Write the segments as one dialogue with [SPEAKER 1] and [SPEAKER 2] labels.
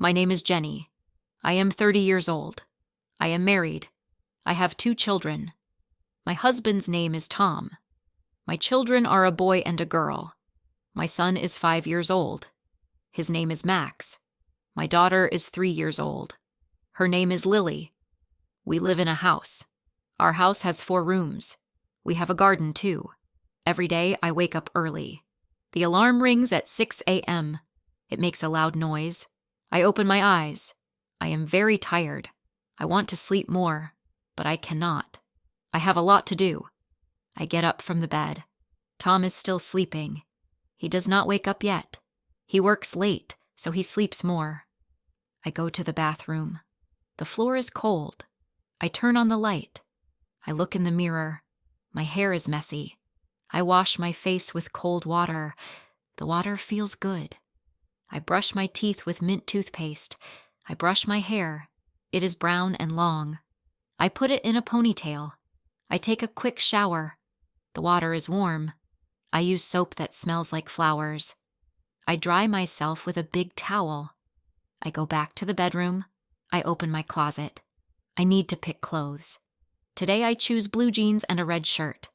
[SPEAKER 1] My name is Jenny. I am 30 years old. I am married. I have 2 children. My husband's name is Tom. My children are a boy and a girl. My son is 5 years old. His name is Max. My daughter is 3 years old. Her name is Lily. We live in a house. Our house has 4 rooms. We have a garden too. Every day I wake up early. The alarm rings at 6 a.m. It makes a loud noise. I open my eyes. I am very tired. I want to sleep more, but I cannot. I have a lot to do. I get up from the bed. Tom is still sleeping. He does not wake up yet. He works late, so he sleeps more. I go to the bathroom. The floor is cold. I turn on the light. I look in the mirror. My hair is messy. I wash my face with cold water. The water feels good. I brush my teeth with mint toothpaste. I brush my hair. It is brown and long. I put it in a ponytail. I take a quick shower. The water is warm. I use soap that smells like flowers. I dry myself with a big towel. I go back to the bedroom. I open my closet. I need to pick clothes. Today I choose blue jeans and a red shirt.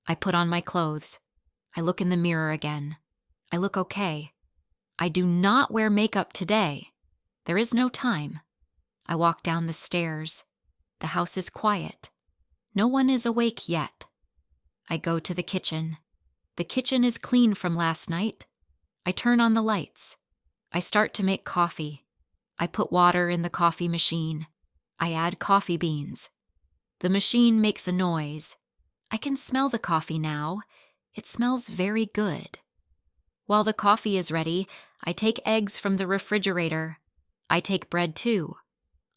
[SPEAKER 1] I put on my clothes. I look in the mirror again. I look okay. I do not wear makeup today. There is no time. I walk down the stairs. The house is quiet. No one is awake yet. I go to the kitchen. The kitchen is clean from last night. I turn on the lights. I start to make coffee. I put water in the coffee machine. I add coffee beans. The machine makes a noise. I can smell the coffee now. It smells very good. While the coffee is ready, I take eggs from the refrigerator. I take bread too.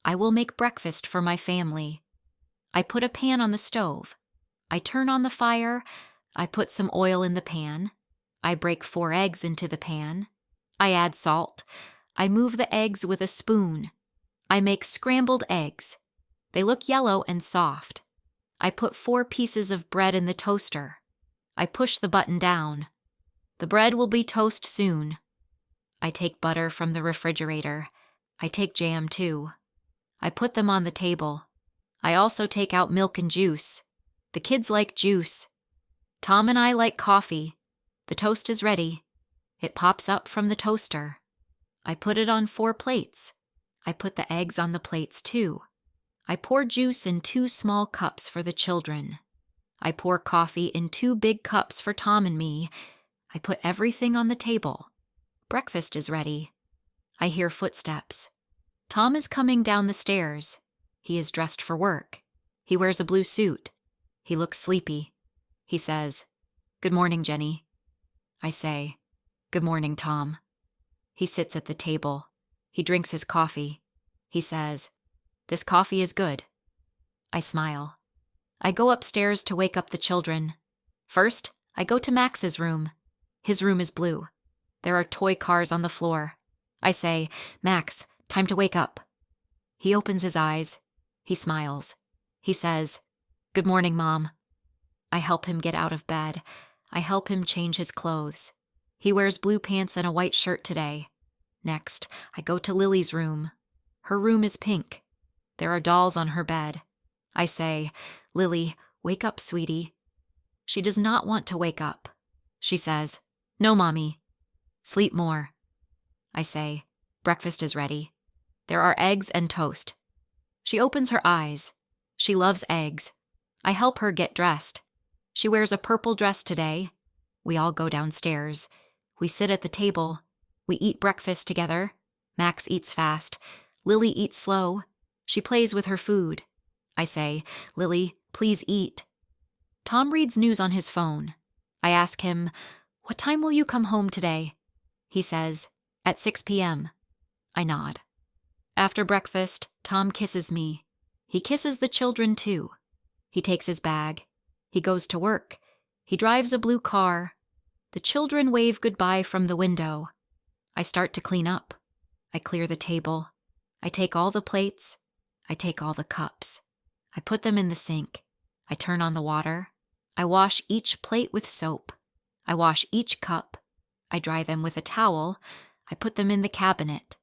[SPEAKER 1] I will make breakfast for my family. I put a pan on the stove. I turn on the fire. I put some oil in the pan. I break 4 eggs into the pan. I add salt. I move the eggs with a spoon. I make scrambled eggs. They look yellow and soft. I put 4 pieces of bread in the toaster. I push the button down. The bread will be toast soon. I take butter from the refrigerator. I take jam too. I put them on the table. I also take out milk and juice. The kids like juice. Tom and I like coffee. The toast is ready. It pops up from the toaster. I put it on 4 plates. I put the eggs on the plates too. I pour juice in 2 small cups for the children. I pour coffee in 2 big cups for Tom and me. I put everything on the table. Breakfast is ready. I hear footsteps. Tom is coming down the stairs. He is dressed for work. He wears a blue suit. He looks sleepy. He says, "Good morning, Jenny." I say, "Good morning, Tom." He sits at the table. He drinks his coffee. He says, "This coffee is good." I smile. I go upstairs to wake up the children. First, I go to Max's room. His room is blue. There are toy cars on the floor. I say, "Max, time to wake up." He opens his eyes. He smiles. He says, "Good morning, Mom." I help him get out of bed. I help him change his clothes. He wears blue pants and a white shirt today. Next, I go to Lily's room. Her room is pink. There are dolls on her bed. I say, "Lily, wake up, sweetie." She does not want to wake up. She says, "No, Mommy." "Sleep more." I say, "Breakfast is ready. There are eggs and toast." She opens her eyes. She loves eggs. I help her get dressed. She wears a purple dress today. We all go downstairs. We sit at the table. We eat breakfast together. Max eats fast. Lily eats slow. She plays with her food. I say, "Lily, please eat." Tom reads news on his phone. I ask him, "What time will you come home today?" He says, "At 6 p.m. I nod. After breakfast, Tom kisses me. He kisses the children too. He takes his bag. He goes to work. He drives a blue car. The children wave goodbye from the window. I start to clean up. I clear the table. I take all the plates. I take all the cups. I put them in the sink. I turn on the water. I wash each plate with soap. I wash each cup. I dry them with a towel. I put them in the cabinet.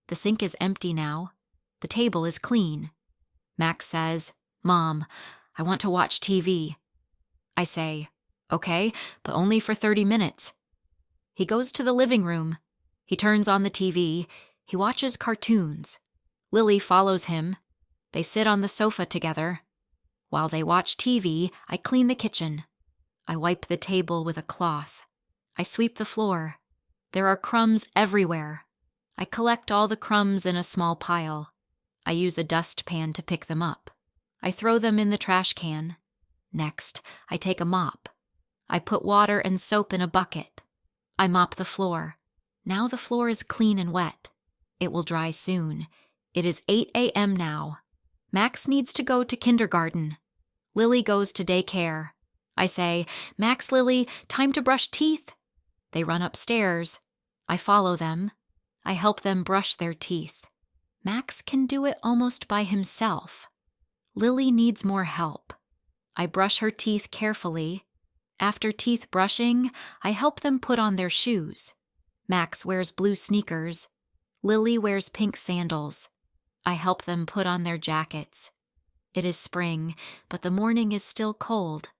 [SPEAKER 1] The sink is empty now. The table is clean. Max says, "Mom, I want to watch TV." I say, "Okay, but only for 30 minutes. He goes to the living room. He turns on the TV. He watches cartoons. Lily follows him. They sit on the sofa together. While they watch TV, I clean the kitchen. I wipe the table with a cloth. I sweep the floor. There are crumbs everywhere. I collect all the crumbs in a small pile. I use a dustpan to pick them up. I throw them in the trash can. Next, I take a mop. I put water and soap in a bucket. I mop the floor. Now the floor is clean and wet. It will dry soon. It is 8 a.m. now. Max needs to go to kindergarten. Lily goes to daycare. I say, "Max, Lily, time to brush teeth." They run upstairs. I follow them. I help them brush their teeth. Max can do it almost by himself. Lily needs more help. I brush her teeth carefully. After teeth brushing, I help them put on their shoes. Max wears blue sneakers. Lily wears pink sandals. I help them put on their jackets. It is spring, but the morning is still cold.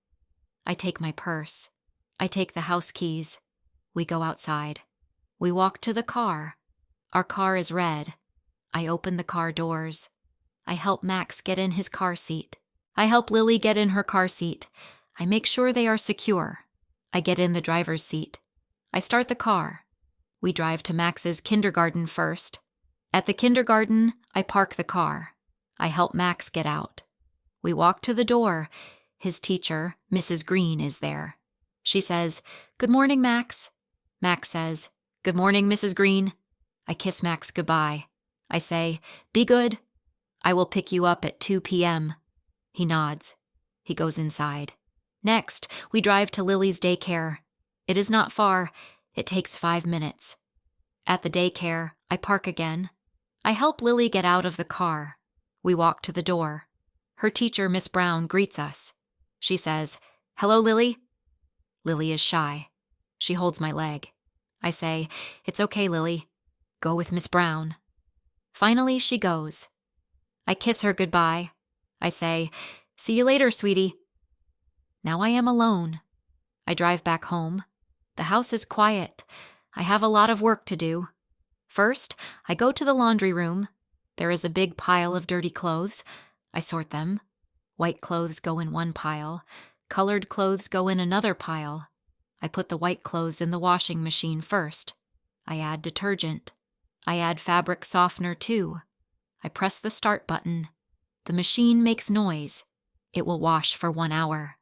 [SPEAKER 1] I take my purse. I take the house keys. We go outside. We walk to the car. Our car is red. I open the car doors. I help Max get in his car seat. I help Lily get in her car seat. I make sure they are secure. I get in the driver's seat. I start the car. We drive to Max's kindergarten first. At the kindergarten, I park the car. I help Max get out. We walk to the door. His teacher, Mrs. Green, is there. She says, "Good morning, Max." Max says, "Good morning, Mrs. Green." I kiss Max goodbye. I say, "Be good. I will pick you up at 2 p.m. He nods. He goes inside. Next, we drive to Lily's daycare. It is not far. It takes 5 minutes. At the daycare, I park again. I help Lily get out of the car. We walk to the door. Her teacher, Miss Brown, greets us. She says, "Hello, Lily." Lily is shy. She holds my leg. I say, "It's okay, Lily. Go with Miss Brown." Finally, she goes. I kiss her goodbye. I say, "See you later, sweetie." Now I am alone. I drive back home. The house is quiet. I have a lot of work to do. First, I go to the laundry room. There is a big pile of dirty clothes. I sort them. White clothes go in one pile. Colored clothes go in another pile. I put the white clothes in the washing machine first. I add detergent. I add fabric softener too. I press the start button. The machine makes noise. It will wash for 1 hour.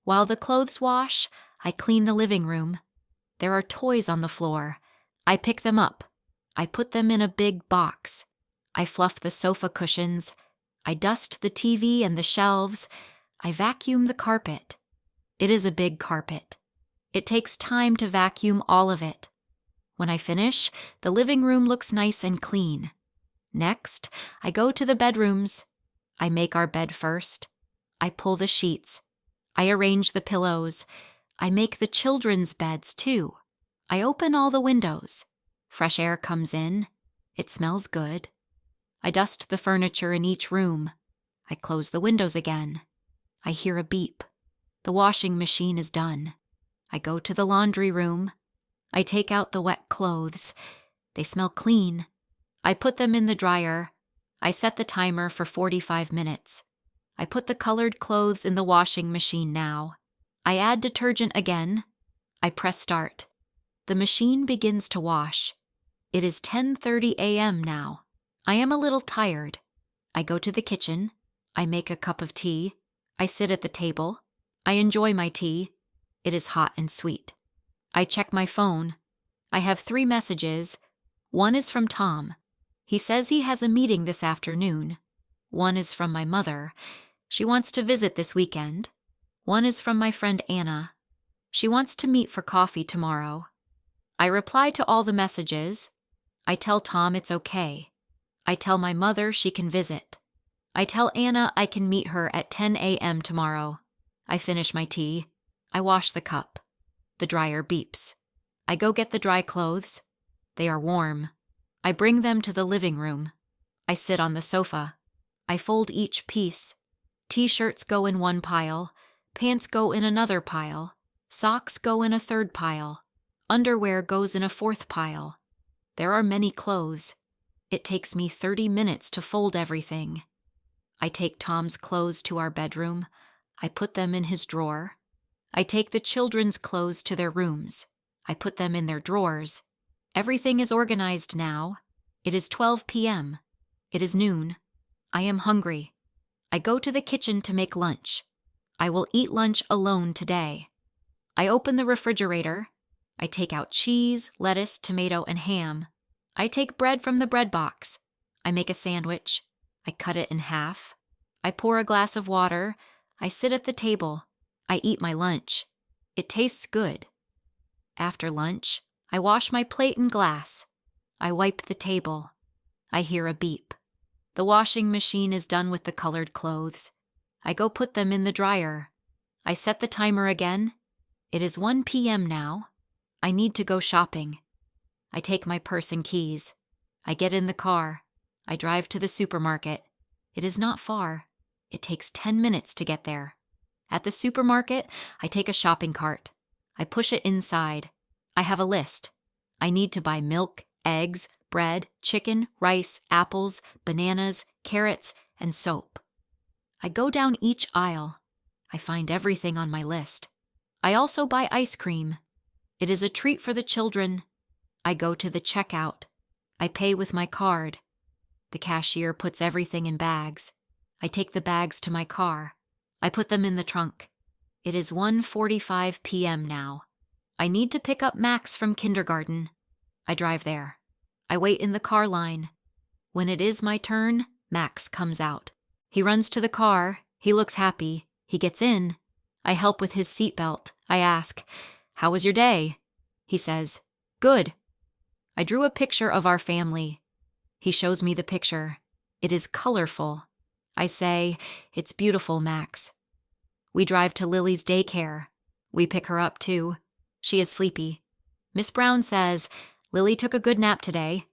[SPEAKER 1] While the clothes wash, I clean the living room. There are toys on the floor. I pick them up. I put them in a big box. I fluff the sofa cushions. I dust the TV and the shelves. I vacuum the carpet. It is a big carpet. It takes time to vacuum all of it. When I finish, the living room looks nice and clean. Next, I go to the bedrooms. I make our bed first. I pull the sheets. I arrange the pillows. I make the children's beds too. I open all the windows. Fresh air comes in. It smells good. I dust the furniture in each room. I close the windows again. I hear a beep. The washing machine is done. I go to the laundry room. I take out the wet clothes. They smell clean. I put them in the dryer. I set the timer for 45 minutes. I put the colored clothes in the washing machine now. I add detergent again. I press start. The machine begins to wash. It is 10:30 a.m. now. I am a little tired. I go to the kitchen. I make a cup of tea. I sit at the table. I enjoy my tea. It is hot and sweet. I check my phone. I have 3 messages. One is from Tom. He says he has a meeting this afternoon. One is from my mother. She wants to visit this weekend. One is from my friend Anna. She wants to meet for coffee tomorrow. I reply to all the messages. I tell Tom it's okay. I tell my mother she can visit. I tell Anna I can meet her at 10 a.m. tomorrow. I finish my tea. I wash the cup. The dryer beeps. I go get the dry clothes. They are warm. I bring them to the living room. I sit on the sofa. I fold each piece. T-shirts go in one pile. Pants go in another pile. Socks go in a third pile. Underwear goes in a fourth pile. There are many clothes. It takes me 30 minutes to fold everything. I take Tom's clothes to our bedroom. I put them in his drawer. I take the children's clothes to their rooms. I put them in their drawers. Everything is organized now. It is 12 p.m. It is noon. I am hungry. I go to the kitchen to make lunch. I will eat lunch alone today. I open the refrigerator. I take out cheese, lettuce, tomato, and ham. I take bread from the bread box. I make a sandwich. I cut it in half. I pour a glass of water. I sit at the table. I eat my lunch. It tastes good. After lunch, I wash my plate and glass. I wipe the table. I hear a beep. The washing machine is done with the colored clothes. I go put them in the dryer. I set the timer again. It is 1 p.m. now. I need to go shopping. I take my purse and keys. I get in the car. I drive to the supermarket. It is not far. It takes 10 minutes to get there. At the supermarket, I take a shopping cart. I push it inside. I have a list. I need to buy milk, eggs, bread, chicken, rice, apples, bananas, carrots, and soap. I go down each aisle. I find everything on my list. I also buy ice cream. It is a treat for the children. I go to the checkout. I pay with my card. The cashier puts everything in bags. I take the bags to my car. I put them in the trunk. It is 1:45 p.m. now. I need to pick up Max from kindergarten. I drive there. I wait in the car line. When it is my turn, Max comes out. He runs to the car. He looks happy. He gets in. I help with his seatbelt. I ask, "How was your day?" He says, "Good." I drew a picture of our family. He shows me the picture. It is colorful. I say, "It's beautiful, Max." We drive to Lily's daycare. We pick her up, too. She is sleepy. Miss Brown says, "Lily took a good nap today."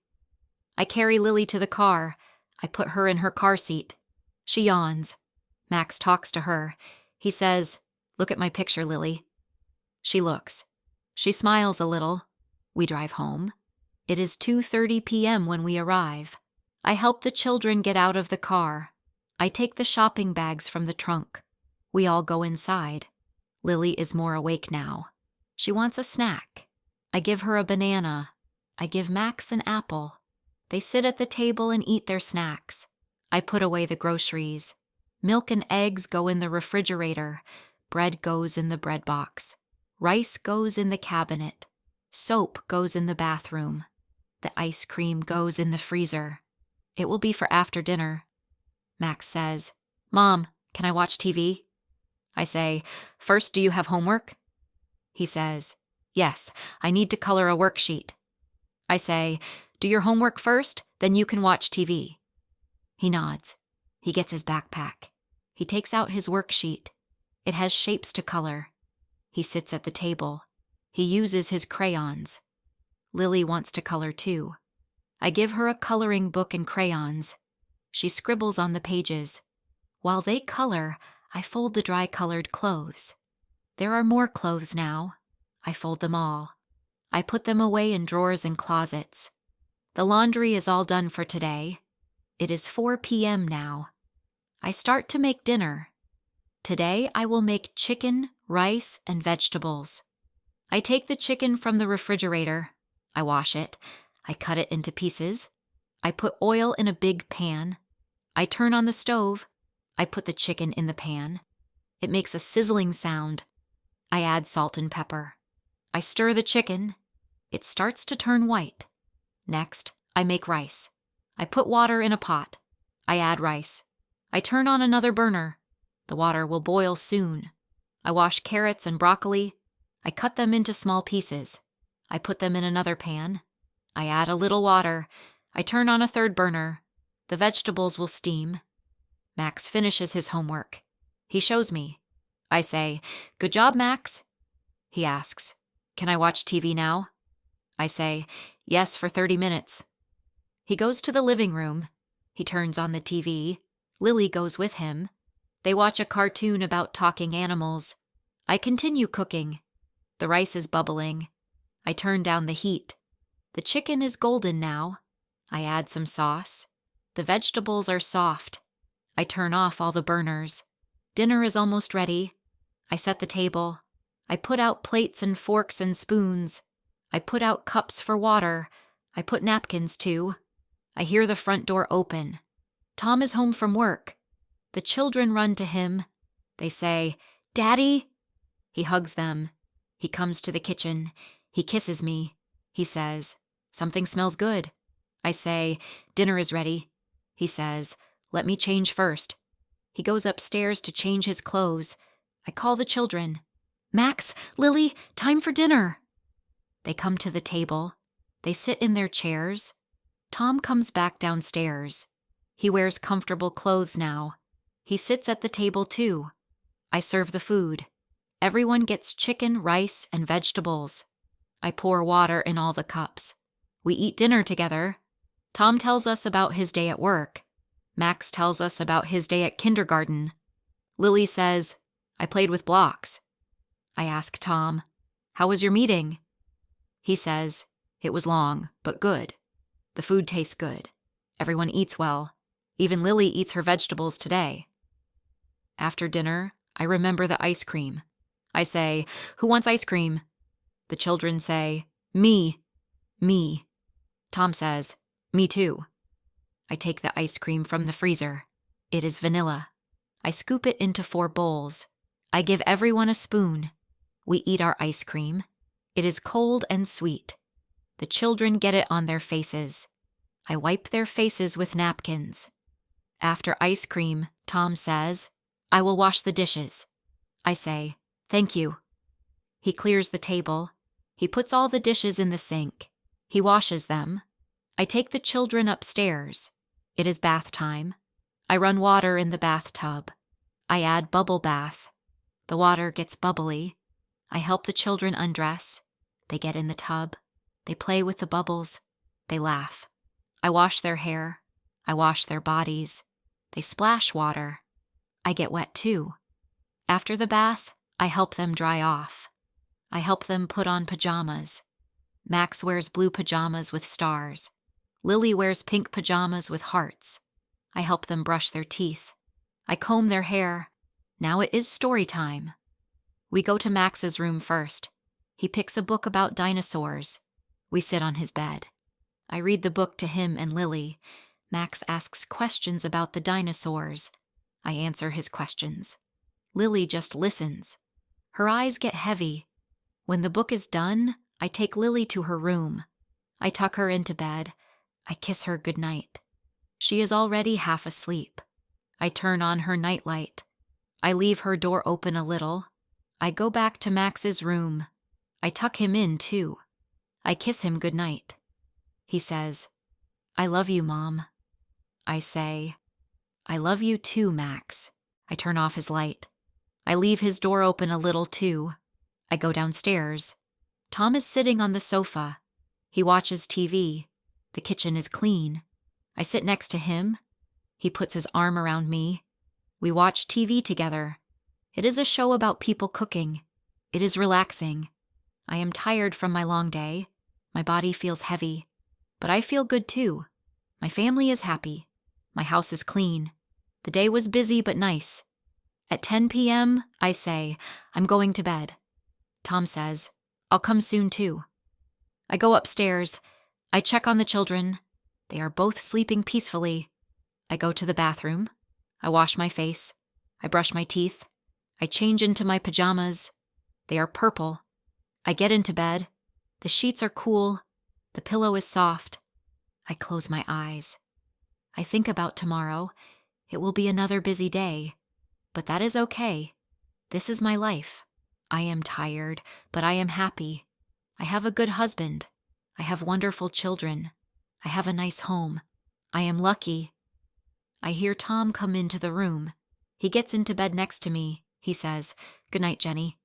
[SPEAKER 1] I carry Lily to the car. I put her in her car seat. She yawns. Max talks to her. He says, "Look at my picture, Lily." She looks. She smiles a little. We drive home. It is 2:30 p.m. when we arrive. I help the children get out of the car. I take the shopping bags from the trunk. We all go inside. Lily is more awake now. She wants a snack. I give her a banana. I give Max an apple. They sit at the table and eat their snacks. I put away the groceries. Milk and eggs go in the refrigerator. Bread goes in the bread box. Rice goes in the cabinet. Soap goes in the bathroom. The ice cream goes in the freezer. It will be for after dinner. Max says, "Mom, can I watch TV?" I say, "First, do you have homework?" He says, "Yes, I need to color a worksheet." I say, "Do your homework first, then you can watch TV." He nods. He gets his backpack. He takes out his worksheet. It has shapes to color. He sits at the table. He uses his crayons. Lily wants to color too. I give her a coloring book and crayons. She scribbles on the pages. While they color, I fold the dry-colored clothes. There are more clothes now. I fold them all. I put them away in drawers and closets. The laundry is all done for today. It is 4 p.m. now. I start to make dinner. Today I will make chicken, rice, and vegetables. I take the chicken from the refrigerator. I wash it. I cut it into pieces. I put oil in a big pan. I turn on the stove. I put the chicken in the pan. It makes a sizzling sound. I add salt and pepper. I stir the chicken. It starts to turn white. Next, I make rice. I put water in a pot. I add rice. I turn on another burner. The water will boil soon. I wash carrots and broccoli. I cut them into small pieces. I put them in another pan. I add a little water. I turn on a third burner. The vegetables will steam. Max finishes his homework. He shows me. I say, "Good job, Max." He asks, "Can I watch TV now?" I say, "Yes, for 30 minutes." He goes to the living room. He turns on the TV. Lily goes with him. They watch a cartoon about talking animals. I continue cooking. The rice is bubbling. I turn down the heat. The chicken is golden now. I add some sauce. The vegetables are soft. I turn off all the burners. Dinner is almost ready. I set the table. I put out plates and forks and spoons. I put out cups for water. I put napkins too. I hear the front door open. Tom is home from work. The children run to him. They say, "Daddy?" He hugs them. He comes to the kitchen. He kisses me. He says, "Something smells good." I say, "Dinner is ready." He says, "Let me change first." He goes upstairs to change his clothes. I call the children. "Max, Lily, time for dinner." They come to the table. They sit in their chairs. Tom comes back downstairs. He wears comfortable clothes now. He sits at the table too. I serve the food. Everyone gets chicken, rice, and vegetables. I pour water in all the cups. We eat dinner together. Tom tells us about his day at work. Max tells us about his day at kindergarten. Lily says, "I played with blocks." I ask Tom, "How was your meeting?" He says, "It was long, but good. The food tastes good. Everyone eats well. Even Lily eats her vegetables today." After dinner, I remember the ice cream. I say, "Who wants ice cream?" The children say, "Me." Me. Tom says, "Me too." I take the ice cream from the freezer. It is vanilla. I scoop it into 4 bowls. I give everyone a spoon. We eat our ice cream. It is cold and sweet. The children get it on their faces. I wipe their faces with napkins. After ice cream, Tom says, "I will wash the dishes." I say, "Thank you." He clears the table. He puts all the dishes in the sink. He washes them. I take the children upstairs. It is bath time. I run water in the bathtub. I add bubble bath. The water gets bubbly. I help the children undress. They get in the tub. They play with the bubbles. They laugh. I wash their hair. I wash their bodies. They splash water. I get wet too. After the bath, I help them dry off. I help them put on pajamas. Max wears blue pajamas with stars. Lily wears pink pajamas with hearts. I help them brush their teeth. I comb their hair. Now it is story time. We go to Max's room first. He picks a book about dinosaurs. We sit on his bed. I read the book to him and Lily. Max asks questions about the dinosaurs. I answer his questions. Lily just listens. Her eyes get heavy. When the book is done, I take Lily to her room. I tuck her into bed. I kiss her goodnight. She is already half asleep. I turn on her nightlight. I leave her door open a little. I go back to Max's room. I tuck him in, too. I kiss him goodnight. He says, "I love you, Mom." I say, "I love you too, Max." I turn off his light. I leave his door open a little, too. I go downstairs. Tom is sitting on the sofa. He watches TV. The kitchen is clean. I sit next to him. He puts his arm around me. We watch TV together. It is a show about people cooking. It is relaxing. I am tired from my long day. My body feels heavy. But I feel good too. My family is happy. My house is clean. The day was busy but nice. At 10 p.m., I say, "I'm going to bed." Tom says, "I'll come soon too." I go upstairs. I check on the children. They are both sleeping peacefully. I go to the bathroom. I wash my face. I brush my teeth. I change into my pajamas. They are purple. I get into bed. The sheets are cool. The pillow is soft. I close my eyes. I think about tomorrow. It will be another busy day. But that is okay. This is my life. I am tired, but I am happy. I have a good husband. I have wonderful children. I have a nice home. I am lucky. I hear Tom come into the room. He gets into bed next to me. He says, "Good night, Jenny."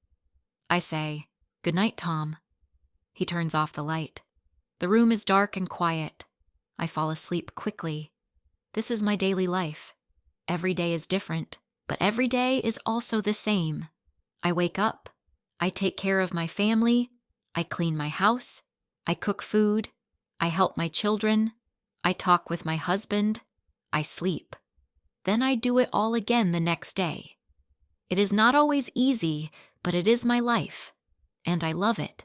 [SPEAKER 1] I say, "Good night, Tom." He turns off the light. The room is dark and quiet. I fall asleep quickly. This is my daily life. Every day is different, but every day is also the same. I wake up. I take care of my family. I clean my house. I cook food. I help my children. I talk with my husband. I sleep. Then I do it all again the next day. It is not always easy, but it is my life, and I love it.